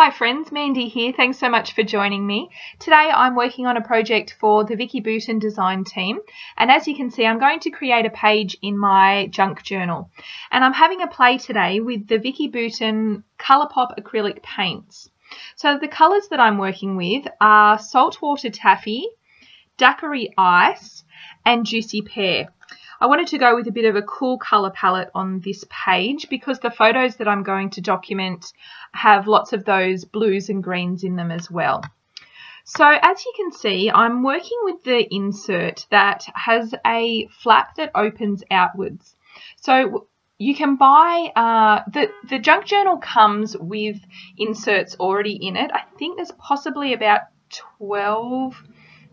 Hi friends, Mandy here. Thanks so much for joining me. Today I'm working on a project for the Vicki Boutin design team, and as you can see I'm going to create a page in my Junque Journal, and I'm having a play today with the Vicki Boutin Colourpop acrylic paints. So the colours that I'm working with are saltwater taffy, daiquiri ice and juicy pear. I wanted to go with a bit of a cool colour palette on this page because the photos that I'm going to document have lots of those blues and greens in them as well. So as you can see, I'm working with the insert that has a flap that opens outwards. So you can buy, the Junque Journal comes with inserts already in it. I think there's possibly about 12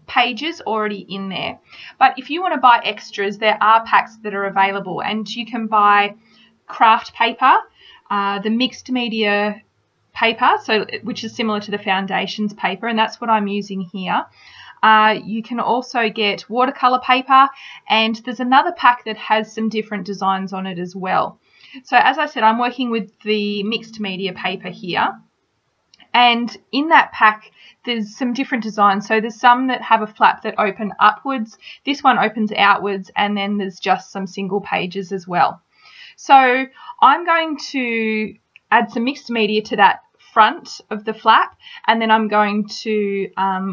pages already in there, but if you want to buy extras, there are packs that are available, and you can buy craft paper, the mixed media paper, which is similar to the foundations paper, and that's what I'm using here. You can also get watercolor paper, and there's another pack that has some different designs on it as well. So as I said, I'm working with the mixed media paper here. And in that pack, there's some different designs. So there's some that have a flap that open upwards. This one opens outwards, and then there's just some single pages as well. So I'm going to add some mixed media to that front of the flap, and then I'm going to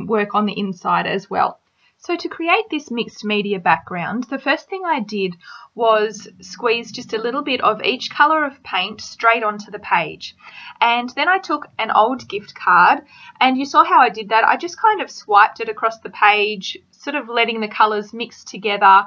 work on the inside as well. So to create this mixed media background, the first thing I did was squeeze just a little bit of each colour of paint straight onto the page. And then I took an old gift card, and you saw how I did that. I just kind of swiped it across the page, sort of letting the colours mix together.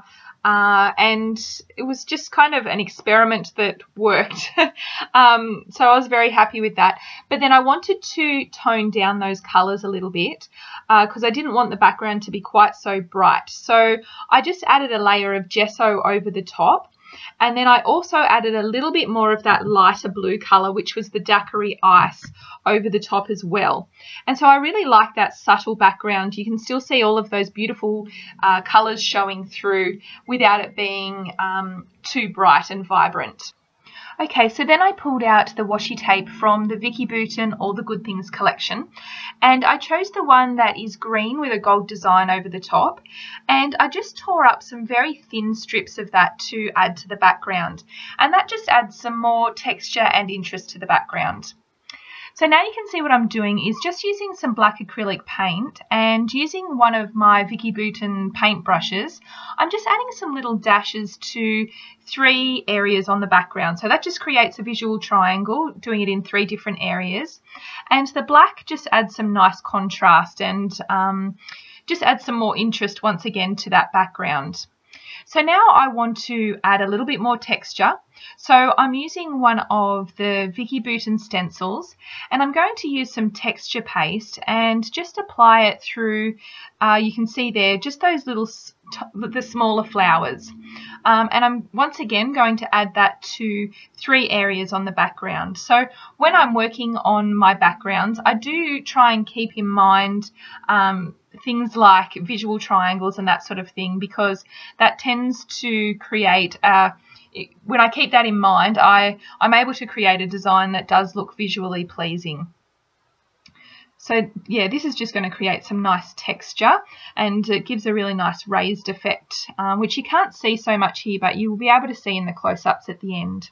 And it was just kind of an experiment that worked. So I was very happy with that. But then I wanted to tone down those colours a little bit because I didn't want the background to be quite so bright. So I just added a layer of gesso over the top. And then I also added a little bit more of that lighter blue colour, which was the daiquiri ice, over the top as well. And so I really like that subtle background. You can still see all of those beautiful colours showing through without it being too bright and vibrant. Okay, so then I pulled out the washi tape from the Vicki Boutin All the Good Things collection, and I chose the one that is green with a gold design over the top, and I just tore up some very thin strips of that to add to the background, and that just adds some more texture and interest to the background. So now you can see what I'm doing is just using some black acrylic paint and using one of my Vicki Boutin paint brushes. I'm just adding some little dashes to 3 areas on the background. So that just creates a visual triangle, doing it in 3 different areas. And the black just adds some nice contrast and just adds some more interest once again to that background. So now I want to add a little bit more texture. So I'm using one of the Vicki Boutin stencils, and I'm going to use some texture paste and just apply it through, you can see there, just those little, the smaller flowers. And I'm once again going to add that to 3 areas on the background. So when I'm working on my backgrounds, I do try and keep in mind things like visual triangles and that sort of thing, because that tends to create when I keep that in mind, I'm able to create a design that does look visually pleasing. So yeah, this is just going to create some nice texture, and it gives a really nice raised effect, which you can't see so much here, but you will be able to see in the close-ups at the end.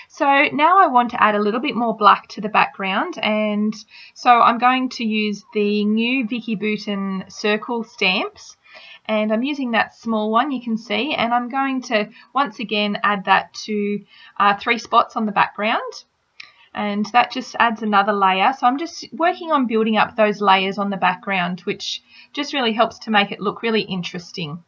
So now I want to add a little bit more black to the background, and so I'm going to use the new Vicki Boutin circle stamps, and I'm using that small one you can see, and I'm going to once again add that to 3 spots on the background, and that just adds another layer. So I'm just working on building up those layers on the background, which just really helps to make it look really interesting.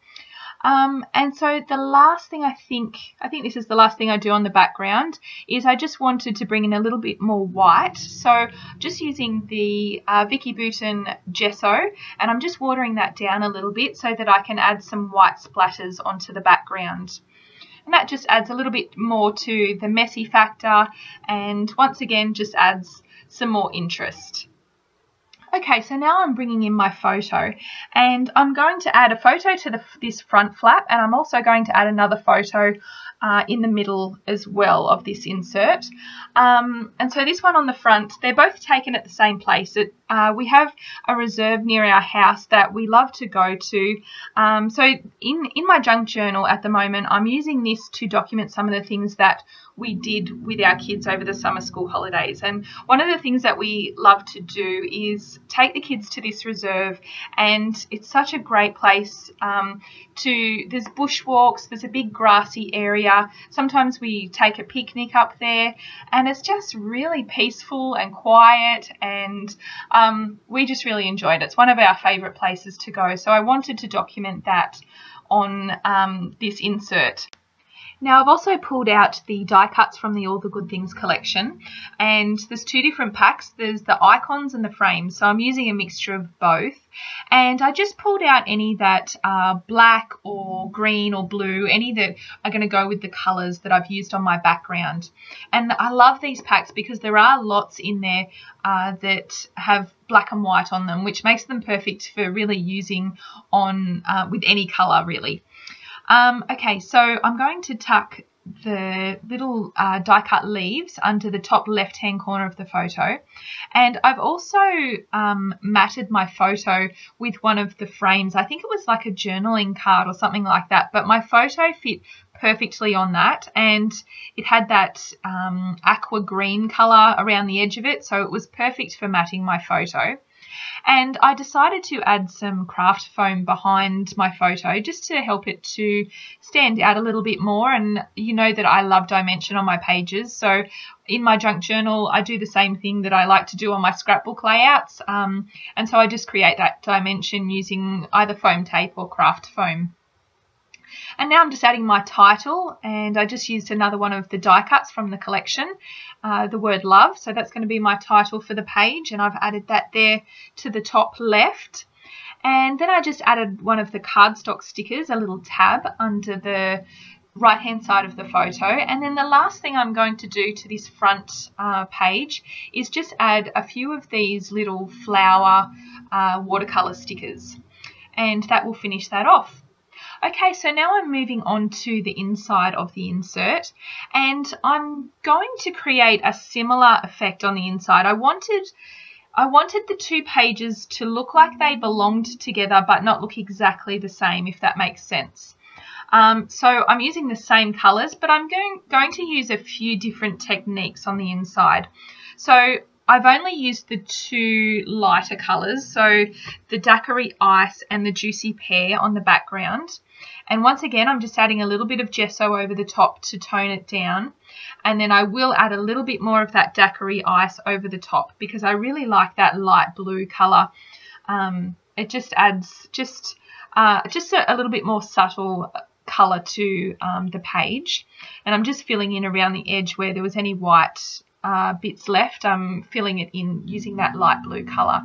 And so the last thing I think this is the last thing I do on the background, is I just wanted to bring in a little bit more white. So just using the Vicki Boutin gesso, and I'm just watering that down a little bit so that I can add some white splatters onto the background. And that just adds a little bit more to the messy factor, and once again just adds some more interest. Okay, so now I'm bringing in my photo, and I'm going to add a photo to this front flap, and I'm also going to add another photo in the middle as well of this insert. And so this one on the front, they're both taken at the same place. We have a reserve near our house that we love to go to. So in my junk journal at the moment, I'm using this to document some of the things that we did with our kids over the summer school holidays. And one of the things that we love to do is take the kids to this reserve, and it's such a great place there's bushwalks, there's a big grassy area. Sometimes we take a picnic up there, and it's just really peaceful and quiet, and we just really enjoyed it. It's one of our favourite places to go, so I wanted to document that on this insert. Now, I've also pulled out the die cuts from the All the Good Things collection, and there's two different packs. There's the icons and the frames, so I'm using a mixture of both. And I just pulled out any that are black or green or blue, any that are going to go with the colours that I've used on my background. And I love these packs because there are lots in there that have black and white on them, which makes them perfect for really using on with any colour really. Okay, so I'm going to tuck the little die cut leaves under the top left hand corner of the photo, and I've also matted my photo with one of the frames. I think it was like a journaling card or something like that, but my photo fit perfectly on that, and it had that aqua green colour around the edge of it, so it was perfect for matting my photo. And I decided to add some craft foam behind my photo just to help it to stand out a little bit more. And you know that I love dimension on my pages, so in my junk journal I do the same thing that I like to do on my scrapbook layouts, and so I just create that dimension using either foam tape or craft foam. And now I'm just adding my title, and I just used another one of the die cuts from the collection, the word love, so that's going to be my title for the page, and I've added that there to the top left. And then I just added one of the cardstock stickers, a little tab under the right hand side of the photo. And then the last thing I'm going to do to this front page is just add a few of these little flower watercolour stickers, and that will finish that off. Okay, so now I'm moving on to the inside of the insert, and I'm going to create a similar effect on the inside. I wanted the two pages to look like they belonged together but not look exactly the same, if that makes sense. So I'm using the same colours, but I'm going to use a few different techniques on the inside. So I've only used the two lighter colours, so the Daiquiri Ice and the Juicy Pear on the background. And once again, I'm just adding a little bit of gesso over the top to tone it down. And then I will add a little bit more of that Daiquiri Ice over the top because I really like that light blue colour. It just adds just a little bit more subtle colour to the page. And I'm just filling in around the edge where there was any white bits left. I'm filling it in using that light blue colour.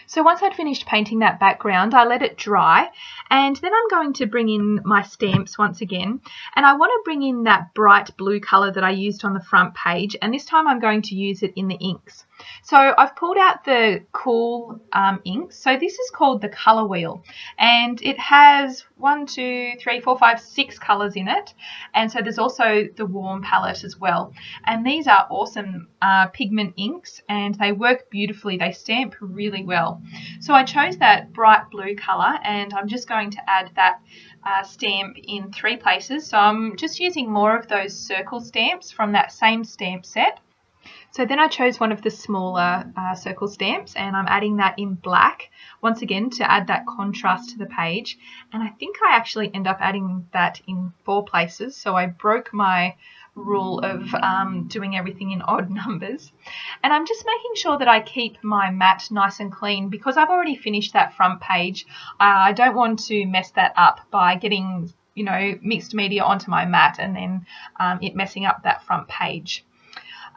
So once I'd finished painting that background, I let it dry, and then I'm going to bring in my stamps once again, and I want to bring in that bright blue colour that I used on the front page, and this time I'm going to use it in the inks. So I've pulled out the cool inks. So this is called the colour wheel, and it has 6 colours in it, and so there's also the warm palette as well. And these are awesome pigment inks, and they work beautifully. They stamp really well. So I chose that bright blue colour, and I'm just going to add that stamp in 3 places. So I'm just using more of those circle stamps from that same stamp set. So then I chose one of the smaller circle stamps, and I'm adding that in black once again to add that contrast to the page. And I think I actually end up adding that in 4 places, so I broke my rule of doing everything in odd numbers. And I'm just making sure that I keep my mat nice and clean because I've already finished that front page. I don't want to mess that up by getting, you know, mixed media onto my mat and then it messing up that front page.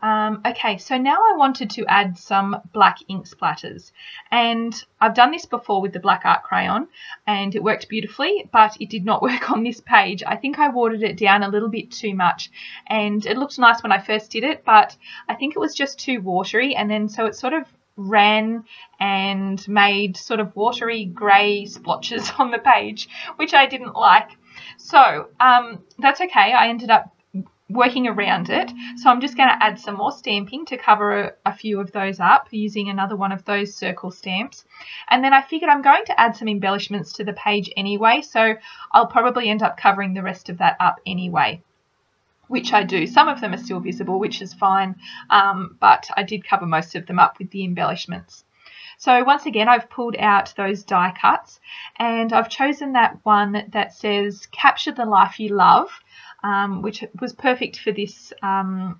Okay, so now I wanted to add some black ink splatters, and I've done this before with the black art crayon and it worked beautifully, but it did not work on this page. I think I watered it down a little bit too much, and it looked nice when I first did it, but I think it was just too watery, and then so it sort of ran and made sort of watery grey splotches on the page, which I didn't like. So that's okay. I ended up working around it. So I'm just going to add some more stamping to cover a few of those up using another one of those circle stamps. And then I figured I'm going to add some embellishments to the page anyway, so I'll probably end up covering the rest of that up anyway, which I do. Some of them are still visible, which is fine, but I did cover most of them up with the embellishments. So once again, I've pulled out those die cuts and I've chosen that one that says Capture the Life You Love, which was perfect for this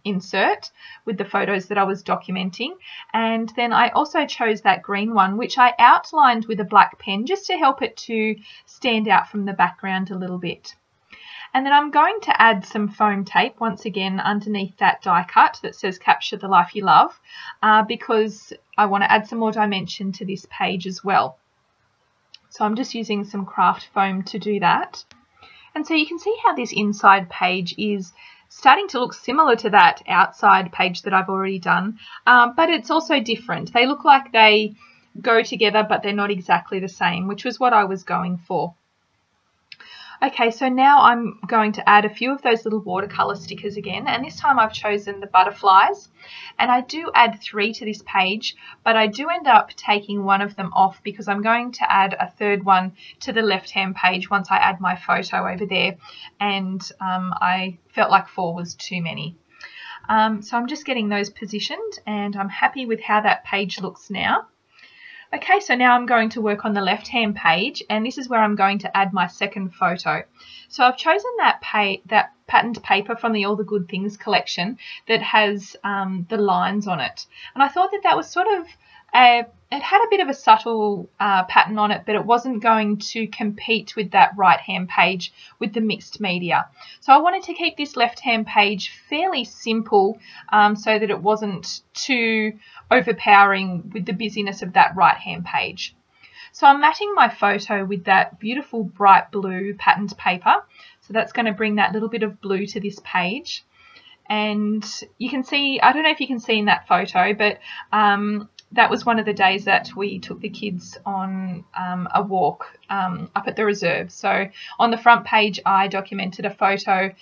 insert with the photos that I was documenting. And then I also chose that green one, which I outlined with a black pen just to help it to stand out from the background a little bit. And then I'm going to add some foam tape once again underneath that die cut that says Capture the Life You Love, because I want to add some more dimension to this page as well. So I'm just using some craft foam to do that. And so you can see how this inside page is starting to look similar to that outside page that I've already done, but it's also different. They look like they go together, but they're not exactly the same, which was what I was going for. Okay, so now I'm going to add a few of those little watercolour stickers again, and this time I've chosen the butterflies, and I do add 3 to this page, but I do end up taking one of them off because I'm going to add a third one to the left-hand page once I add my photo over there, and I felt like 4 was too many. So I'm just getting those positioned, and I'm happy with how that page looks now. Okay, so now I'm going to work on the left-hand page, and this is where I'm going to add my second photo. So I've chosen that patterned paper from the All the Good Things collection that has the lines on it. And I thought that that was sort of, it had a bit of a subtle pattern on it, but it wasn't going to compete with that right-hand page with the mixed media. So I wanted to keep this left-hand page fairly simple so that it wasn't too overpowering with the busyness of that right-hand page. So I'm matching my photo with that beautiful bright blue patterned paper. So that's going to bring that little bit of blue to this page. And you can see, I don't know if you can see in that photo, but that was one of the days that we took the kids on a walk up at the reserve. So on the front page, I documented a photo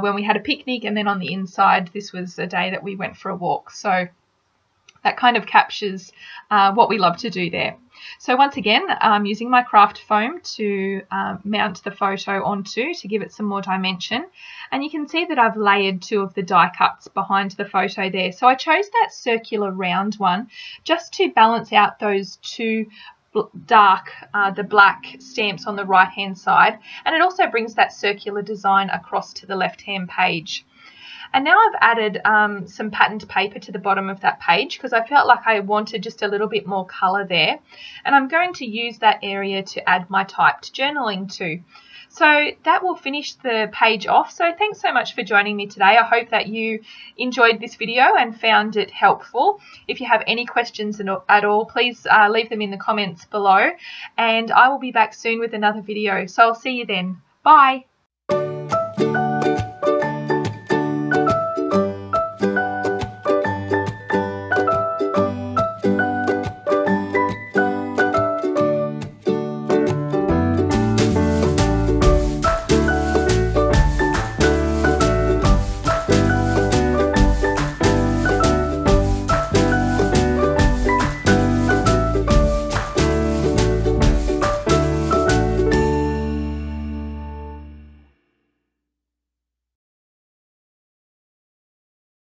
when we had a picnic, and then on the inside, this was a day that we went for a walk. So that kind of captures what we love to do there. So once again, I'm using my craft foam to mount the photo onto to give it some more dimension. And you can see that I've layered 2 of the die cuts behind the photo there. So I chose that circular round one just to balance out those 2 dark, the black stamps on the right hand side. And it also brings that circular design across to the left hand page. And now I've added some patterned paper to the bottom of that page because I felt like I wanted just a little bit more colour there. And I'm going to use that area to add my typed journaling to. So that will finish the page off. So thanks so much for joining me today. I hope that you enjoyed this video and found it helpful. If you have any questions at all, please leave them in the comments below. And I will be back soon with another video. So I'll see you then. Bye.